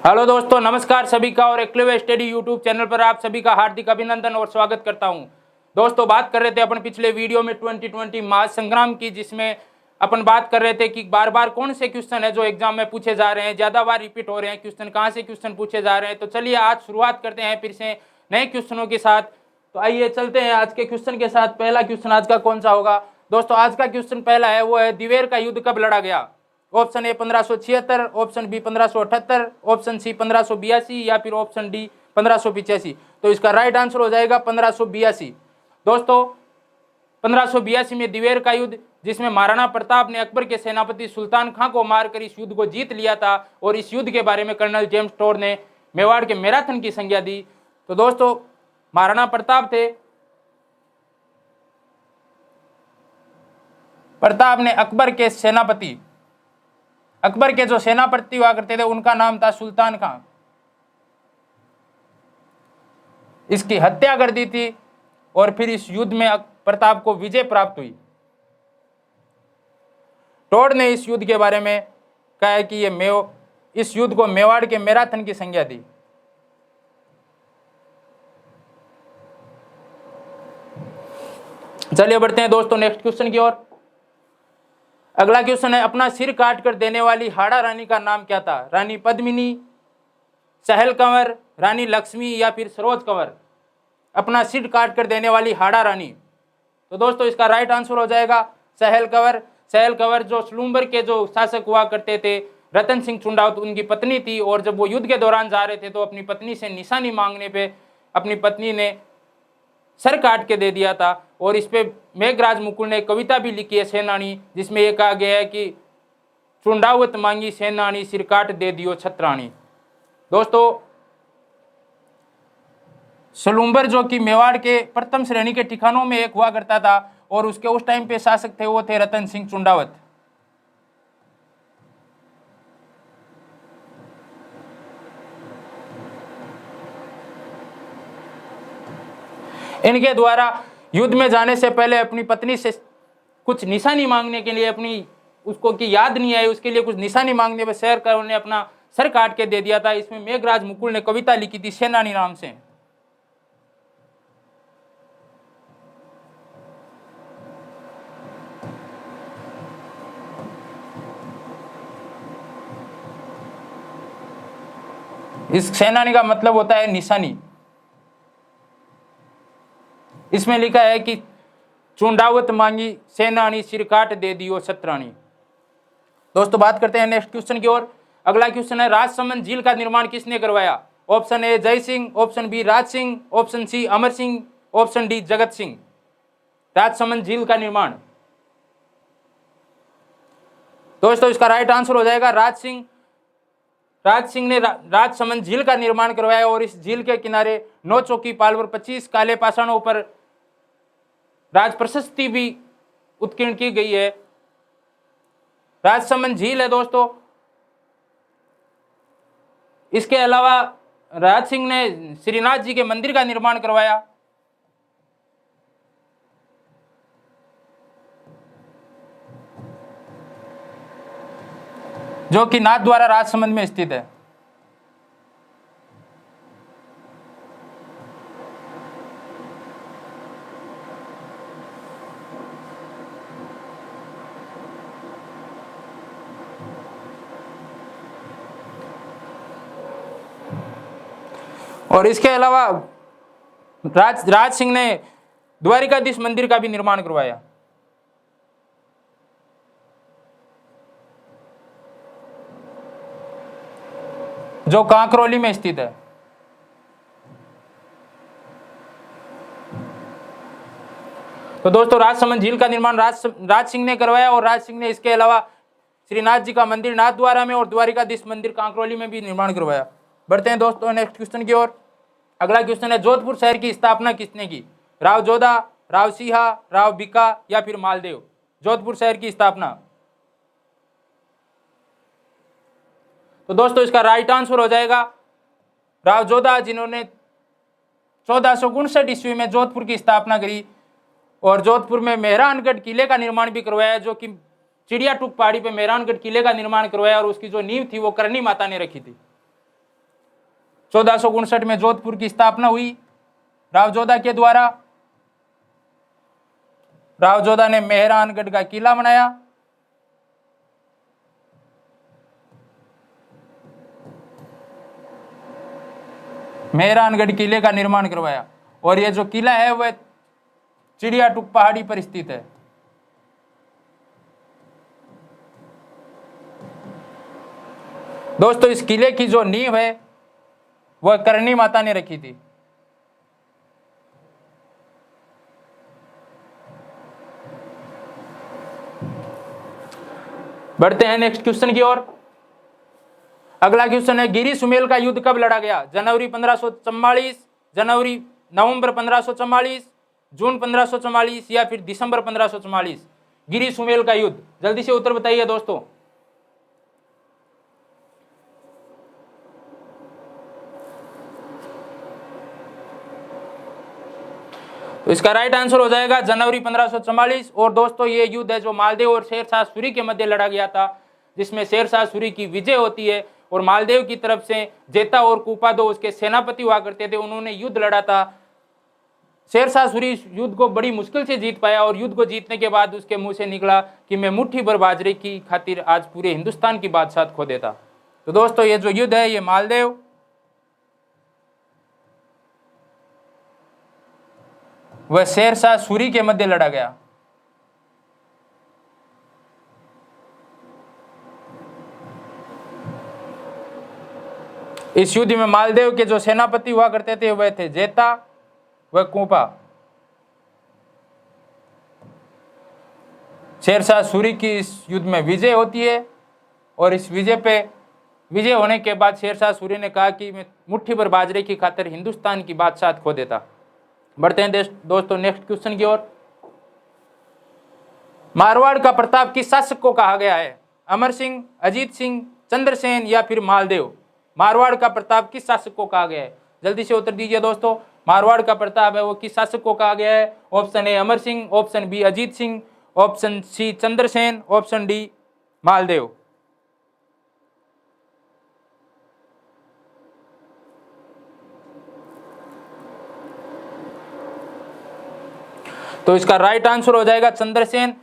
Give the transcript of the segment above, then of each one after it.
Hello दोस्तों, नमस्कार सभी का। और एक्लिव स्टडी यूट्यूब चैनल पर आप सभी का हार्दिक अभिनंदन और स्वागत करता हूं। दोस्तों, बात कर रहे थे अपन पिछले वीडियो में 2020 महासंग्राम की, जिसमें अपन बात कर रहे थे कि बार बार कौन से क्वेश्चन है जो एग्जाम में पूछे जा रहे हैं, ज्यादा बार रिपीट हो रहे हैं क्वेश्चन, कहाँ से क्वेश्चन पूछे जा रहे हैं। तो चलिए आज शुरुआत करते हैं फिर से नए क्वेश्चनों के साथ। तो आइए चलते हैं आज के क्वेश्चन के साथ। पहला क्वेश्चन आज का कौन सा होगा दोस्तों? आज का क्वेश्चन पहला है, वो है दिवेर का युद्ध कब लड़ा गया? Option A 1576, option B 1578, option C 1582 या फिर ऑप्शन डी 1585। तो इसका राइट आंसर हो जाएगा 1582। दोस्तों, 1582 में दिवेर का युद्ध, जिसमें महाराणा प्रताप ने अकबर के सेनापति सुल्तान खां को मारकर इस युद्ध को जीत लिया था। और इस युद्ध के बारे में कर्नल जेम्स टोड ने मेवाड़ के मैराथन की संज्ञा दी। तो दोस्तों, महाराणा प्रताप थे, प्रताप ने अकबर के सेनापति, अकबर के जो सेनापति हुआ करते थे उनका नाम था सुल्तान खां, इसकी हत्या कर दी थी। और फिर इस युद्ध में प्रताप को विजय प्राप्त हुई। टोड ने इस युद्ध के बारे में कहा है कि इस युद्ध को मेवाड़ के मैराथन की संज्ञा दी। चलिए बढ़ते हैं दोस्तों नेक्स्ट क्वेश्चन की ओर। अगला क्वेश्चन है, अपना सिर काट कर देने वाली हाड़ा रानी का नाम क्या था? रानी पद्मिनी, सहल कंवर, रानी लक्ष्मी या फिर सरोज कंवर? अपना सिर काट कर देने वाली हाड़ा रानी। तो दोस्तों, इसका राइट आंसर हो जाएगा सहल कंवर। सहल कंवर जो सलूम्बर के जो शासक हुआ करते थे, रतन सिंह चुंडावत उनकी पत्नी थी। और जब वो युद्ध के दौरान जा रहे थे तो अपनी पत्नी से निशानी मांगने पे अपनी पत्नी ने सर काट के दे दिया था। और इस पे मेघराज मुकुल ने कविता भी लिखी है सेनानी, जिसमें यह कहा गया है कि चुंडावत मांगी सेनानी, सिर काट दे दियो छत्राणी। दोस्तों, सलूम्बर जो कि मेवाड़ के प्रथम श्रेणी के ठिकानों में एक हुआ करता था, और उसके उस टाइम पे शासक थे वो थे रतन सिंह चुंडावत। इनके द्वारा युद्ध में जाने से पहले अपनी पत्नी से कुछ निशानी मांगने के लिए, अपनी उसको की याद नहीं आई, उसके लिए कुछ निशानी मांगने पर शेर कर उन्हें अपना सर काट के दे दिया था। इसमें मेघराज मुकुल ने कविता लिखी थी सेनानी नाम से। इस सेनानी का मतलब होता है निशानी। इसमें लिखा है कि चुंडावत मांगी सेनानी, सिर काट दे दियो छत्राणी। दोस्तों, बात करते हैं नेक्स्ट क्वेश्चन की ओर। अगला क्वेश्चन है, राजसमंद झील का निर्माण किसने करवाया? ऑप्शन ए जय Singh, option B Raj Singh, option सी अमर सिंह, ऑप्शन डी जगत सिंह। राजसमंद झील का निर्माण। दोस्तों, इसका राइट आंसर हो जाएगा राज सिंह। राज सिंह ने राजसमंद झील का निर्माण करवाया। और इस झील के किनारे 9 चौकी पाल पर 25 काले पाषाणों पर राज प्रशस्ति भी उत्कीर्ण की गई है। राजसमंद झील है दोस्तों। इसके अलावा राज सिंह ने श्रीनाथ जी के मंदिर का निर्माण करवाया, जो कि नाथद्वारा राजसमंद में स्थित है। और इसके अलावा राज सिंह ने द्वारिकाधीश मंदिर का भी निर्माण करवाया, जो कांकरोली में स्थित है। तो दोस्तों, राजसमंद झील का निर्माण राज सिंह ने करवाया। और राज सिंह ने इसके अलावा श्रीनाथ जी का मंदिर नाथद्वारा में और द्वारिकाधीश मंदिर कांकरोली में भी निर्माण करवाया। बढ़ते हैं दोस्तों नेक्स्ट क्वेश्चन की ओर। अगला क्वेश्चन है, जोधपुर शहर की स्थापना किसने की? राव जोधा, राव सिंहा, राव बीका या फिर मालदेव? जोधपुर शहर की स्थापना। तो दोस्तों, इसका राइट आंसर हो जाएगा राव जोधा, जिन्होंने 1459 ईस्वी में जोधपुर की स्थापना करी। और जोधपुर में मेहरानगढ़ किले का निर्माण भी करवाया, जो कि चिड़िया टूक पहाड़ी पे मेहरानगढ़ किले का निर्माण करवाया। और उसकी जो नींव थी वो करनी माता ने रखी थी। 1459 में जोधपुर की स्थापना हुई राव जोधा के द्वारा। राव जोधा ने मेहरानगढ़ का किला बनाया। मेहरानगढ़ किले का निर्माण करवाया। और यह जो किला है वह चिड़िया टूक पहाड़ी पर स्थित है। दोस्तों इस किले की जो नींव है वह करणी माता ने रखी थी। बढ़ते हैं नेक्स्ट क्वेश्चन की ओर। अगला क्वेश्चन है गिरी सुमेल का युद्ध कब लड़ा गया? जनवरी 1544, नवंबर 1544, जून 1544 या फिर दिसंबर 1544? गिरी सुमेल का युद्ध, जल्दी से उत्तर बताइए दोस्तों। तो इसका राइट आंसर हो जाएगा जनवरी 1544। और दोस्तों ये युद्ध है जो मालदेव और शेरशाह सूरी के मध्य लड़ा गया था, जिसमें शेरशाह सूरी की विजय होती है और मालदेव की तरफ से जेता और कुपादो उसके सेनापति हुआ करते थे, उन्होंने युद्ध लड़ा था। शेरशाह सूरी युद्ध को बड़ी मुश्किल से जीत पाया और युद्ध को जीतने के बाद उसके मुंह से निकला कि मैं मुट्ठी भर बाजरे की खातिर आज पूरे हिंदुस्तान की बादशाहत खो देता। तो दोस्तों ये जो युद्ध है ये मालदेव वह शेरशाह सूरी के मध्य लड़ा गया। इस युद्ध में मालदेव के जो सेनापति हुआ करते थे वह थे जेता व कुपा। शेरशाह सूरी की इस युद्ध में विजय होती है और इस विजय होने के बाद शेरशाह सूरी ने कहा कि मैं मुट्ठी भर बाजरे की खातिर हिंदुस्तान की बादशाहत खो देता। बढ़ते हैं दोस्तों नेक्स्ट क्वेश्चन की ओर। मारवाड़ का प्रताप किस शासक को कहा गया है? अमर सिंह, अजीत सिंह, चंद्रसेन या फिर मालदेव? मारवाड़ का प्रताप किस शासक को कहा गया है? जल्दी से उत्तर दीजिए दोस्तों। मारवाड़ का प्रताप है वो किस शासक को कहा गया है? Option A Amar Singh, option B Ajit Singh, option C Chandrasen, option D Maldev. तो इसका राइट आंसर हो जाएगा चंद्रसेन।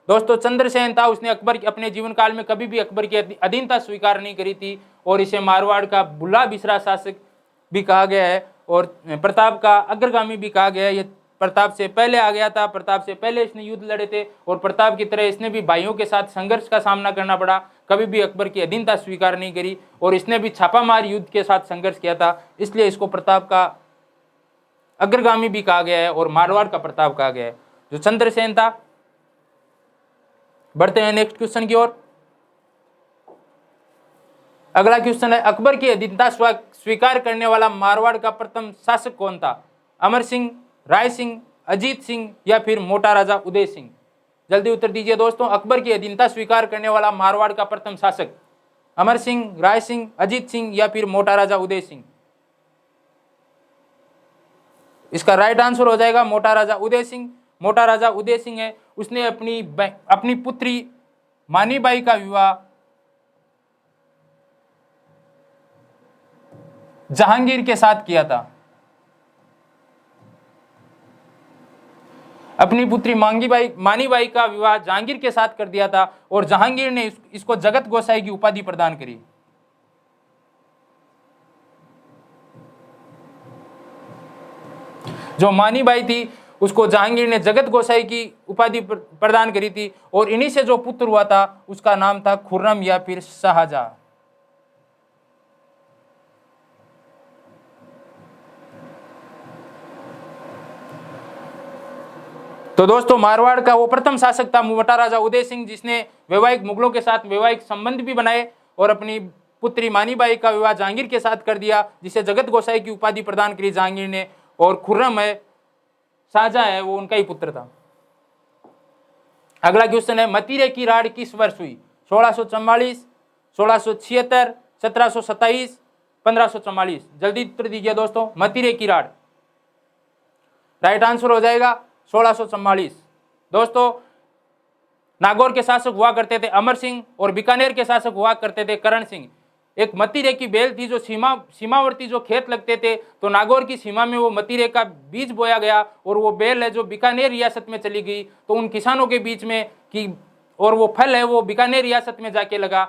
दोस्तों चंद्रसेन था, उसने अपने जीवन काल में कभी भी अकबर की अधीनता स्वीकार नहीं करी थी और इसे मारवाड़ का बुला बिसरा शासक भी कहा गया है और प्रताप का अग्रगामी भी कहा गया है। ये प्रताप से पहले आ गया था, प्रताप से पहले इसने युद्ध लड़े थे और प्रताप की तरह इसने भी भाइयों के साथ संघर्ष का सामना करना पड़ा, कभी भी अकबर की अधीनता स्वीकार नहीं करी और इसने भी छापामार युद्ध के साथ संघर्ष किया था, इसलिए इसको प्रताप का अग्रगामी भी कहा गया है और मारवाड़ का प्रताप कहा गया है जो चंद्रसेन था। बढ़ते हैं नेक्स्ट क्वेश्चन की ओर। अगला क्वेश्चन है अकबर की अधीनता स्वीकार करने वाला मारवाड़ का प्रथम शासक कौन था? अमर सिंह, राय सिंह, अजीत सिंह या फिर मोटा राजा उदय सिंह? जल्दी उत्तर दीजिए दोस्तों। अकबर की अधीनता स्वीकार करने वाला मारवाड़ का प्रथम शासक अमर सिंह, राय सिंह, अजीत सिंह या फिर मोटा राजा उदय सिंह? इसका राइट आंसर हो जाएगा मोटा राजा उदय सिंह। मोटा राजा उदय सिंह है, उसने अपनी पुत्री मानीबाई का विवाह जहांगीर के साथ किया था। अपनी पुत्री मानीबाई का विवाह जहांगीर के साथ कर दिया था और जहांगीर ने इसको जगत गोसाई की उपाधि प्रदान करी। जो मानीबाई थी उसको जहांगीर ने जगत गोसाई की उपाधि प्रदान करी थी और इन्हीं से जो पुत्र हुआ था उसका नाम था खुर्रम या फिर शाहजहां। तो दोस्तों मारवाड़ का वो प्रथम शासक था मोटा राजा उदय सिंह, जिसने वैवाहिक मुगलों के साथ वैवाहिक संबंध भी बनाए और अपनी पुत्री मानीबाई का विवाह जहांगीर के साथ कर दिया, जिसे जगत गोसाई की उपाधि प्रदान करी जहांगीर ने। और खुर्रम है, शाहजहां है, वो उनका ही पुत्र था। अगला क्वेश्चन है मतीरे की राड़ किस वर्ष हुई? 1644, 1676, 1727, 1544? जल्दी उत्तर दीजिए दोस्तों। मतीरे की राड़ राइट आंसर हो जाएगा 1644। दोस्तों नागौर के शासक हुआ करते थे अमर सिंह और बीकानेर के शासक हुआ करते थे करण सिंह। एक मतीरे की बेल थी जो सीमावर्ती जो खेत लगते थे, तो नागौर की सीमा में वो मतीरे का बीज बोया गया और वो बेल है जो बीकानेर रियासत में चली गई। तो उन किसानों के बीच में कि और वो फल है वो बीकानेर रियासत में जाके लगा,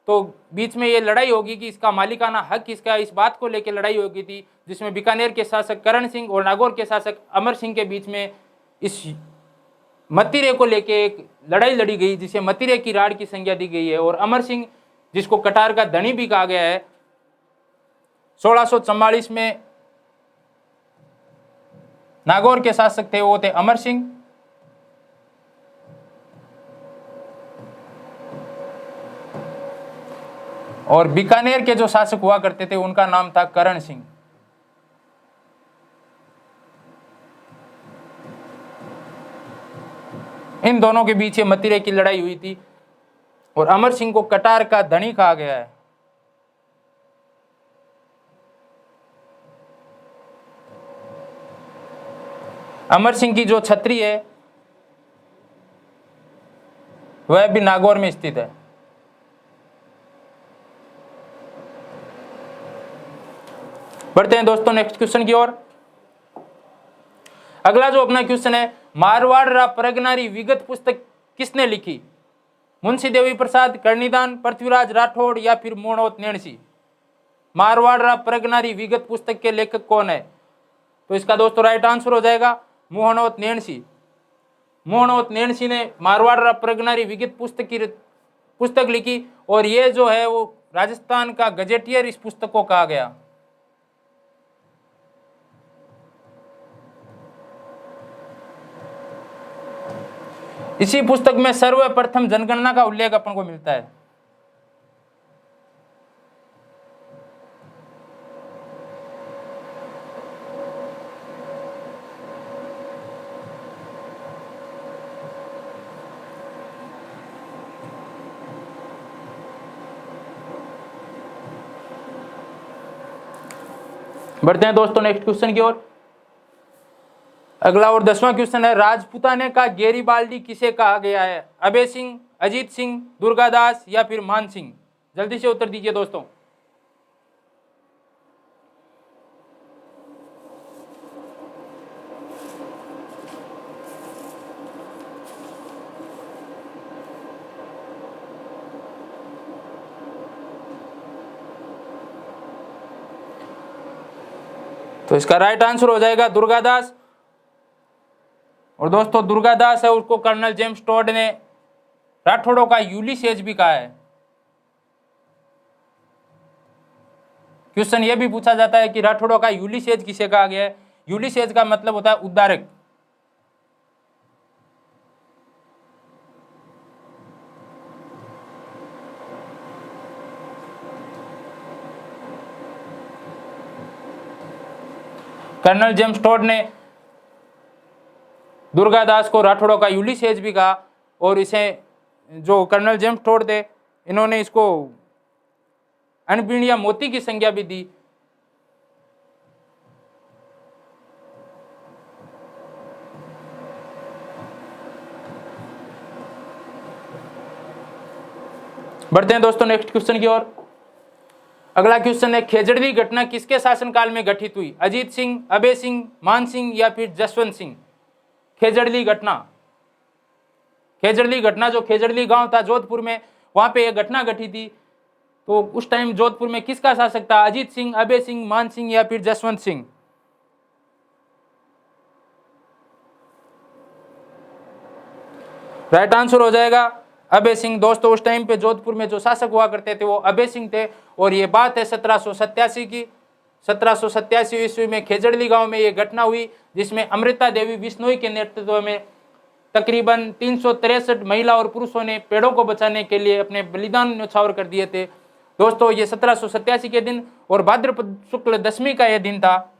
तो बीच में ये लड़ाई होगी कि इसका मालिकाना हक किसका, इस बात को लेकर लड़ाई होगी थी, जिसमें बीकानेर के शासक करण सिंह और नागौर के शासक अमर सिंह के बीच में इस मतीरे को लेके एक लड़ाई लड़ी गई, जिसे मतीरे की राड़ की संज्ञा दी गई है। और अमर सिंह, जिसको कटार का धनी भी कहा गया है, 1644 में नागौर के शासक थे, वो थे अमर सिंह। और बीकानेर के जो शासक हुआ करते थे उनका नाम था करण सिंह। इन दोनों के बीच ये मतीरे की लड़ाई हुई थी और अमर सिंह को कटार का धनी कहा गया है। अमर सिंह की जो छतरी है वह भी नागौर में स्थित है। बढ़ते हैं दोस्तों नेक्स्ट क्वेश्चन की ओर। अगला जो अपना क्वेश्चन है, मारवाड़ रा प्रगनारी विगत पुस्तक किसने लिखी? मुंशी देवी प्रसाद, कर्णिदान, पृथ्वीराज राठौड़ या फिर मोहनोत नेणसी। मारवाड़ रा प्रगनारी विगत पुस्तक के लेखक कौन है? तो इसका दोस्तों राइट आंसर हो जाएगा मोहनोत नेणसी। मोहनोत नेणसी ने मारवाड़ रा प्रगनारी विगत पुस्तक लिखी और ये जो है वो राजस्थान का गजेटियर इस पुस्तक को कहा गया। इसी पुस्तक में सर्वप्रथम जनगणना का उल्लेख अपन को मिलता है। बढ़ते हैं दोस्तों नेक्स्ट क्वेश्चन की ओर। अगला और 10वां क्वेश्चन है, राजपूताने का गेरिबाल्डी किसे कहा गया है? अभय सिंह, अजीत सिंह, दुर्गादास या फिर मान सिंह? जल्दी से उत्तर दीजिए दोस्तों। तो इसका राइट आंसर हो जाएगा दुर्गादास। और दोस्तों दुर्गादास है उसको कर्नल जेम्स टोड ने राठौड़ों का यूलिसेज भी कहा है। क्वेश्चन ये भी पूछा जाता है कि राठौड़ों का यूलिसेज किसे कहा गया है? यूलिसेज का मतलब होता है उद्धारक। कर्नल जेम्स टोड ने दुर्गादास को राठौड़ों का यूलिसेज भी कहा और इसे जो कर्नल जेम्स टोड थे इन्होंने इसको अनबीण या मोती की संज्ञा भी दी। बढ़ते हैं दोस्तों नेक्स्ट क्वेश्चन की ओर। अगला क्वेश्चन है, खेजड़ली घटना किसके शासनकाल में घटित हुई? अजीत सिंह, अभय सिंह, मान सिंह या फिर जसवंत सिंह? खेजड़ली घटना जो खेजड़ली गांव था जोधपुर में, वहां पे यह घटना घटी थी। तो उस टाइम जोधपुर में किसका शासक था? अजीत सिंह, अभय सिंह, मान सिंह या फिर जसवंत सिंह? राइट आंसर हो जाएगा अभय सिंह। दोस्तों उस टाइम पे जोधपुर में जो शासक हुआ करते थे वो अभय सिंह थे और ये बात है 1787 की। 1787 ईस्वी में खेजड़ली गांव में ये घटना हुई जिसमें अमृता देवी बिश्नोई के नेतृत्व में तकरीबन 363 महिला और पुरुषों ने पेड़ों को बचाने के लिए अपने बलिदान न्यौछावर कर दिए थे। दोस्तों ये 1787 के दिन और भाद्रपद शुक्ल दशमी का यह दिन था।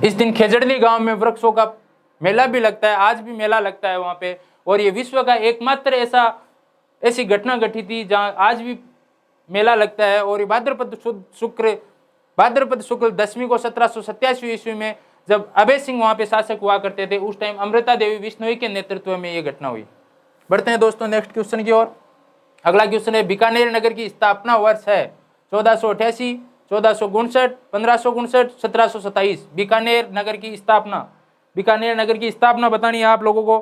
इस दिन खेजड़ली गांव में वृक्षों का मेला भी लगता है, आज भी मेला लगता है वहां पे। और ये विश्व का एकमात्र ऐसी घटना घटी थी जहां आज भी मेला लगता है। और ये भाद्रपद शुक्ल 10वीं को 1787 ईस्वी में जब अभय सिंह वहां पे शासक हुआ करते थे, उस टाइम अमृता देवी बिश्नोई के नेतृत्व में ये घटना हुई। बढ़ते हैं दोस्तों नेक्स्ट क्वेश्चन की ओर। अगला क्वेश्चन है, बीकानेर नगर की स्थापना वर्ष है 1488, 1459, 1559, 1727। बीकानेर नगर की स्थापना बतानी है आप लोगों को।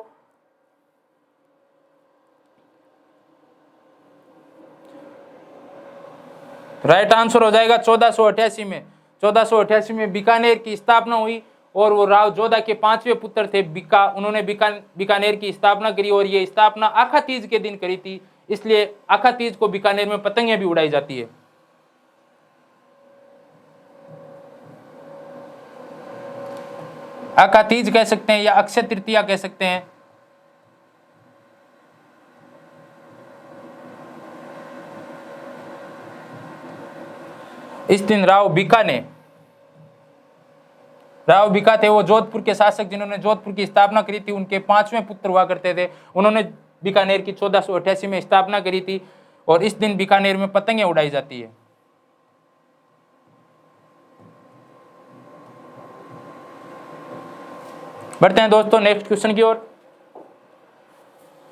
राइट आंसर हो जाएगा 1488 में। 1488 में बीकानेर की स्थापना हुई और वो राव जोधा के 5वें पुत्र थे बीका, उन्होंने बीकानेर की स्थापना करी और ये स्थापना आखा तीज के दिन करी थी, इसलिए आखा तीज को बीकानेर में पतंगें भी उड़ाई जाती है। आखा तीज कह सकते हैं या अक्षय तृतीया कह सकते हैं। इस दिन राव बीका थे, वो जोधपुर के शासक जिन्होंने जोधपुर की स्थापना करी थी, उनके 5वें पुत्र हुआ करते थे। उन्होंने बीकानेर की 1488 में स्थापना करी थी और इस दिन बीकानेर में पतंगें उड़ाई जाती है। बढ़ते हैं दोस्तों नेक्स्ट क्वेश्चन की ओर।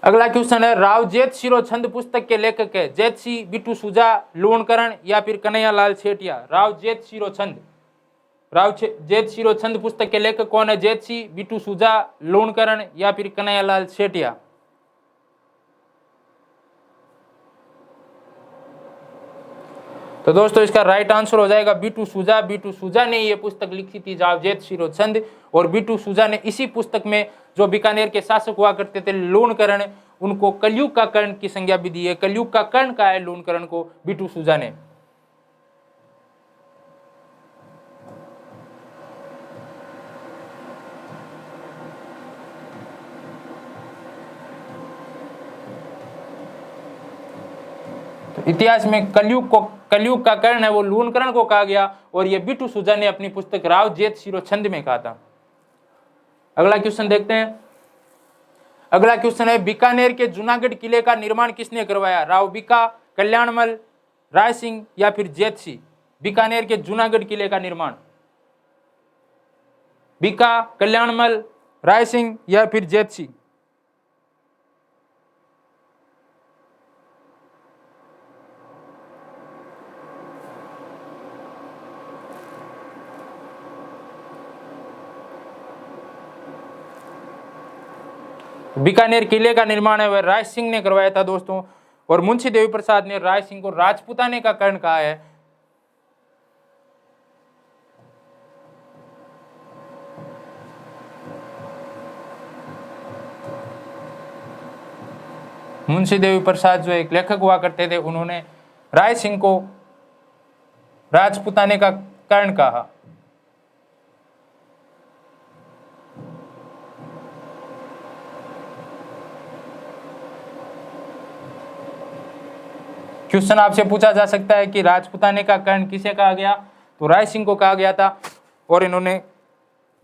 अगला क्वेश्चन है, राव जेत शिरो छंद पुस्तक के लेखक है जेत सिंह, बिट्टू सुजा, लूणकरण या फिर कन्हैया लाल सेठिया। राव जेत शिरो छंद पुस्तक के लेखक कौन है? जेत सिंह, बिट्टू सुजा, लूणकरण या फिर कन्हैया लाल सेठिया। तो दोस्तों इसका राइट आंसर हो जाएगा बिट्टू सुजा। बिट्टू सुजा ने ये पुस्तक लिखी थी राव जेत शिरो छंद, और बिट्टू सुजा ने इसी पुस्तक में जो बीकानेर के शासक हुआ करते थे लूणकरण, उनको कलयुग का कर्ण की संज्ञा भी दी है। कलयुग का कर्ण कहा है लूणकरण को बिट्टू सुजा ने। इतिहास में कलयुग का कर्ण है वो लूणकरण को कहा गया, और ये बिट्टू सुजा ने अपनी पुस्तक राव जेत शिरो छंद में कहा था। अगला क्वेश्चन देखते हैं। अगला क्वेश्चन है, बीकानेर के जूनागढ़ किले का निर्माण किसने करवाया? राव बीका, कल्याणमल, राय सिंह या फिर जेत सिंह। बीकानेर के जूनागढ़ किले का निर्माण बीका, कल्याणमल, राय सिंह या फिर जेत सिंह। बीकानेर किले का निर्माण है वह राय सिंह ने करवाया था दोस्तों, और मुंशी देवी प्रसाद ने राय सिंह को राजपुताने का कर्ण कहा है। मुंशी देवी प्रसाद जो एक लेखक हुआ करते थे, उन्होंने राय सिंह को राजपुताने का कर्ण कहा। क्वेश्चन आपसे पूछा जा सकता है कि राजपुताने का कर्ण किसे कहा गया? तो राय सिंह को कहा गया था, और इन्होंने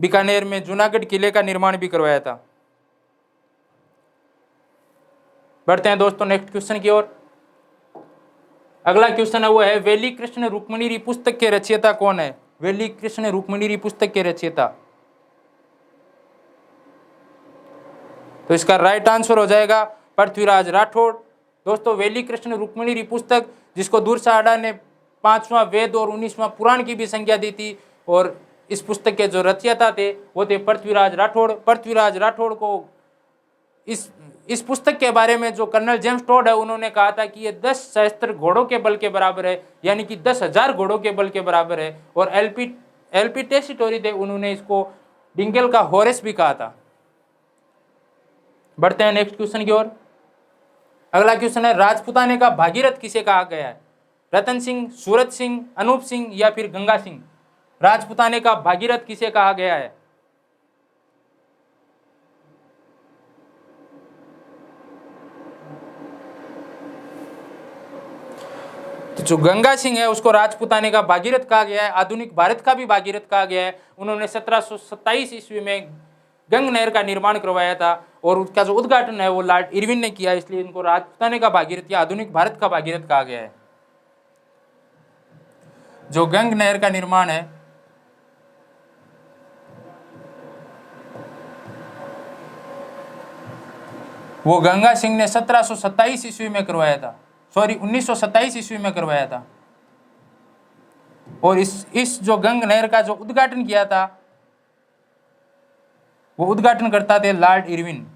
बीकानेर में जूनागढ़ किले का निर्माण भी करवाया था। बढ़ते हैं दोस्तों नेक्स्ट क्वेश्चन की ओर। अगला क्वेश्चन है वो है, वेली कृष्ण रुक्मिणी पुस्तक के रचयिता कौन है? वेली कृष्ण रुक्मिणी पुस्तक के रचयिता। तो इसका राइट आंसर हो जाएगा पृथ्वीराज राठौड़। दोस्तों वेली कृष्ण रुक्मिणी पुस्तक, जिसको दूरसाहाड़ा ने 5वां वेद और 19वां पुराण की भी संज्ञा दी थी, और इस पुस्तक के जो रचयिता थे वो थे पृथ्वीराज राठौड़। पृथ्वीराज राठौड़ को इस पुस्तक के बारे में जो कर्नल जेम्स टॉड है, उन्होंने कहा था कि ये 10 सहस्त्र घोड़ों के बल के बराबर है, यानी कि 10,000 घोड़ों के बल के बराबर है। और एलपी टेसिटोरी थे, उन्होंने इसको डिंगल का हॉरेस भी कहा था। बढ़ते हैं नेक्स्ट क्वेश्चन की ओर। अगला क्वेश्चन है, राजपुताने का भागीरथ किसे कहा गया है? रतन सिंह, सूरत सिंह, अनूप सिंह या फिर गंगा सिंह। राजपुताने का भागीरथ किसे कहा गया है? तो जो गंगा सिंह है उसको राजपुताने का भागीरथ कहा गया है। आधुनिक भारत का भी भागीरथ कहा गया है। उन्होंने 1727 ईस्वी में गंग नहर का निर्माण करवाया था, और उसका जो उद्घाटन है वो लॉर्ड इरविन ने किया, इसलिए इनको राजपुताने का भागीरथ या आधुनिक भारत का भागीरथ कहा गया है। जो गंग नहर का निर्माण है वो गंगा सिंह ने 1727 ईस्वी में करवाया था, सॉरी 1927 ईस्वी में करवाया था। और इस जो गंग नहर का जो उद्घाटन किया था वो उद्घाटन करता थे लॉर्ड इरविन।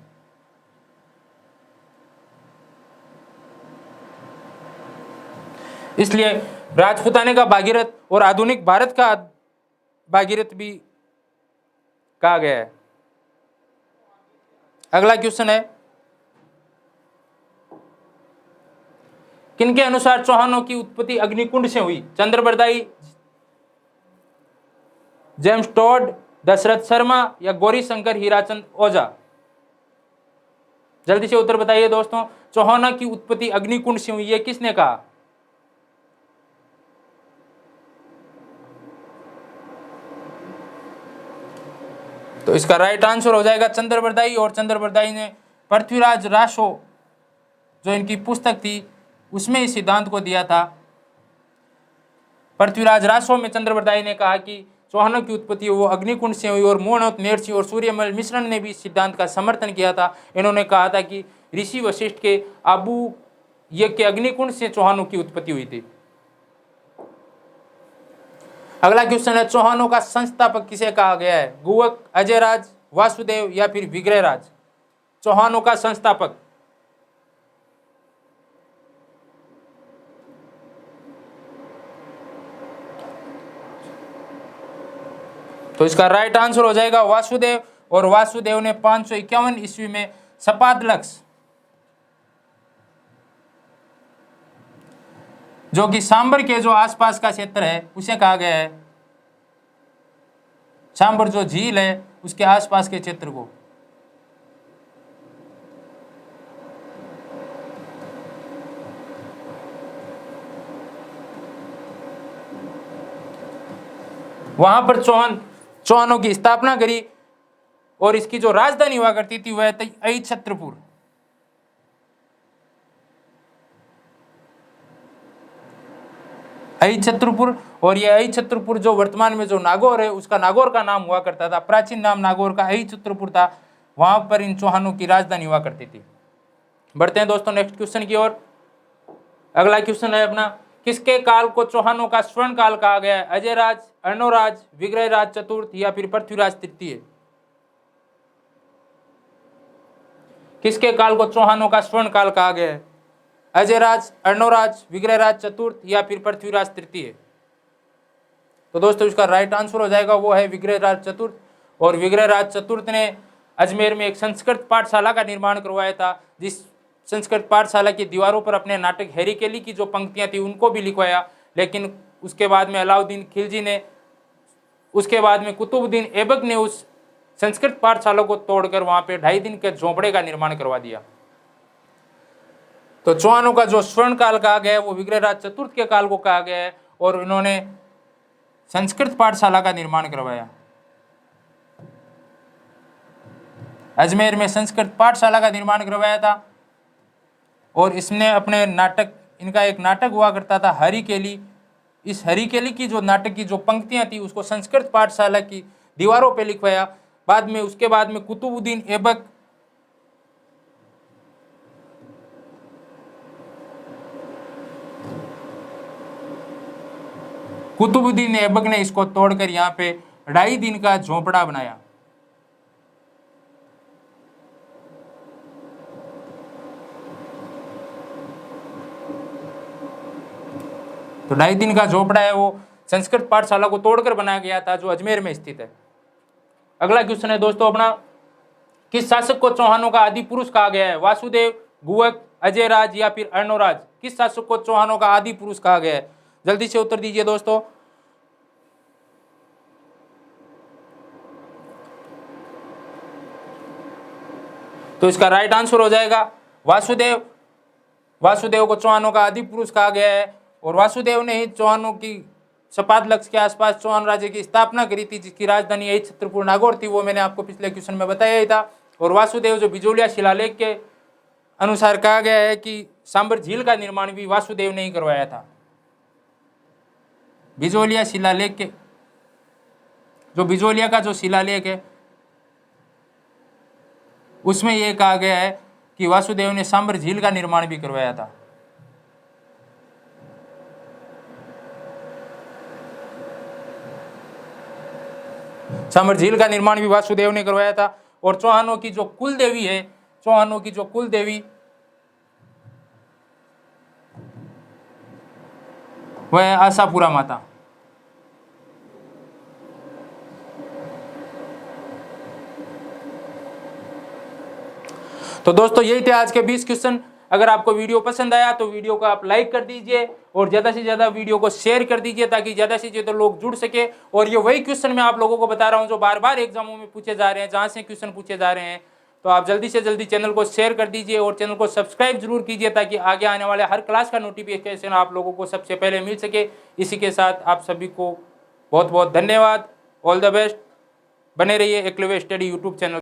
इसलिए राजपूताने का भागीरथ और आधुनिक भारत का भागीरथ भी कहा गया है। अगला क्वेश्चन है, किनके अनुसार चौहानों की उत्पत्ति अग्निकुंड से हुई? चंद्रबरदाई, जेम्स टॉड, दशरथ शर्मा या गौरी शंकर हीराचंद ओझा? जल्दी से उत्तर बताइए दोस्तों। चौहानों की उत्पत्ति अग्निकुंड से हुई, ये किसने कहा? तो इसका राइट आंसर हो जाएगा चंद्रबरदाई। और चंद्रबरदाई ने पृथ्वीराज रासो जो इनकी पुस्तक थी उसमें इस सिद्धांत को दिया था। पृथ्वीराज रासो में चंद्रबरदाई ने कहा कि चौहानों की उत्पत्ति वो अग्निकुंड से हुई। और मोहनोत मेहर्षि और सूर्यमल मिश्रण ने भी इस सिद्धांत का समर्थन किया था। इन्होंने कहा था कि ऋषि वशिष्ठ के आबू यज्ञ के अग्निकुंड से चौहानों की उत्पत्ति हुई थी। अगला क्वेश्चन है, चौहानों का संस्थापक किसे कहा गया है? गुवक, अजयराज, वासुदेव या फिर विग्रहराज? चौहानों का संस्थापक। तो इसका राइट आंसर हो जाएगा वासुदेव। और वासुदेव ने 551 ईस्वी में सपादलक्स जो कि सांबर के जो आसपास का क्षेत्र है उसे कहा गया है, सांबर जो झील है उसके आसपास के क्षेत्र को। वहां पर चौहानों की स्थापना करी। और इसकी जो राजधानी हुआ करती थी वह थी अहिछत्रपुर। अहिछत्रपुर। और यह अहिछत्रपुर जो वर्तमान में जो नागौर है उसका नागौर का नाम हुआ करता था। प्राचीन नाम नागौर का अहिछत्रपुर था। वहां पर इन चौहानों की राजधानी हुआ करती थी। बढ़ते हैं दोस्तों नेक्स्ट क्वेश्चन की ओर। अगला क्वेश्चन है अपना, किसके काल को चौहानों का स्वर्ण काल कहा गया है? अजयराज, अर्णोराज, विग्रहराज चतुर्थ या फिर पृथ्वीराज तृतीय? किसके काल को चौहानों का स्वर्ण काल कहा गया है? अजयराज, अर्णोराज, विग्रहराज चतुर्थ या फिर पृथ्वीराज तृतीय? तो दोस्तों इसका राइट आंसर हो जाएगा वो है विग्रहराज चतुर्थ। और विग्रहराज चतुर्थ ने अजमेर में एक संस्कृत पाठशाला का निर्माण करवाया था। जिस संस्कृत पाठशाला की दीवारों पर अपने नाटक हैरी केली की जो पंक्तियां थी उनको भी लिखवाया। लेकिन उसके बाद में अलाउद्दीन खिलजी ने, उसके बाद में कुतुबुद्दीन ऐबक ने उस संस्कृत पाठशाला को तोड़कर वहां पे 2.5 दिन के झोंपड़े का निर्माण करवा दिया। तो चौहानों का जो स्वर्ण काल कहा गया है वो विग्रहराज चतुर्थ के काल को कहा गया है। और इन्होंने संस्कृत पाठशाला का निर्माण करवाया। अजमेर में संस्कृत पाठशाला का निर्माण करवाया था। और इसने अपने नाटक, इनका एक नाटक हुआ करता था हरी केली। इस हरी केली की जो नाटक की जो पंक्तियां थी उसको संस्कृत पाठशाला की दीवारों पे लिखवाया। बाद में उसके बाद में कुतुबुद्दीन ऐबक ने इसको तोड़कर यहाँ पे 2.5 दिन का झोंपड़ा बनाया। तो 2.5 दिन का झोपड़ा है वो संस्कृत पाठशाला को तोड़कर बनाया गया था जो अजमेर में स्थित है। अगला क्वेश्चन है दोस्तों अपना, किस शासक को चौहानों का आदि पुरुष कहा गया है? वासुदेव, गुवक, अजयराज या फिर अर्णोराज? किस शासक को चौहानों का आदि पुरुष कहा गया है? जल्दी से उत्तर दीजिए दोस्तों। तो इसका राइट आंसर हो जाएगा वासुदेव। वासुदेव को चौहानों का आदि पुरुष कहा गया है। और वासुदेव ने ही चौहानों की सपादलक्स के आसपास चौहान राज्य की स्थापना करी थी जिसकी राजधानी अहिछत्रपुर नागौर थी। वो मैंने आपको पिछले क्वेश्चन में बताया ही था। और वासुदेव जो बिजोलिया शिलालेख के अनुसार कहा गया है कि सांबर झील का निर्माण भी वासुदेव ने ही करवाया था। बिजोलिया शिलालेख के जो बिजोलिया का जो शिलालेख है उसमें यह कहा गया है कि वासुदेव ने सांबर झील का निर्माण भी करवाया था। सांबर झील का निर्माण भी वासुदेव ने करवाया था। और चौहानों की जो कुल देवी है, चौहानों की जो कुल देवी वह है आशापुरा माता। तो दोस्तों यही थे आज के 20 क्वेश्चन। अगर आपको वीडियो पसंद आया तो वीडियो को आप लाइक कर दीजिए और ज़्यादा से ज़्यादा वीडियो को शेयर कर दीजिए ताकि ज़्यादा से ज़्यादा लोग जुड़ सके। और ये वही क्वेश्चन मैं आप लोगों को बता रहा हूँ जो बार बार एग्जामों में पूछे जा रहे हैं, जहाँ से क्वेश्चन पूछे जा रहे हैं। तो आप जल्दी से जल्दी चैनल को शेयर कर दीजिए और चैनल को सब्सक्राइब जरूर कीजिए ताकि आगे आने वाले हर क्लास का नोटिफिकेशन आप लोगों को सबसे पहले मिल सके। इसी के साथ आप सभी को बहुत बहुत धन्यवाद। All the best. बने रहिए एकलव्य स्टडी यूट्यूब चैनल।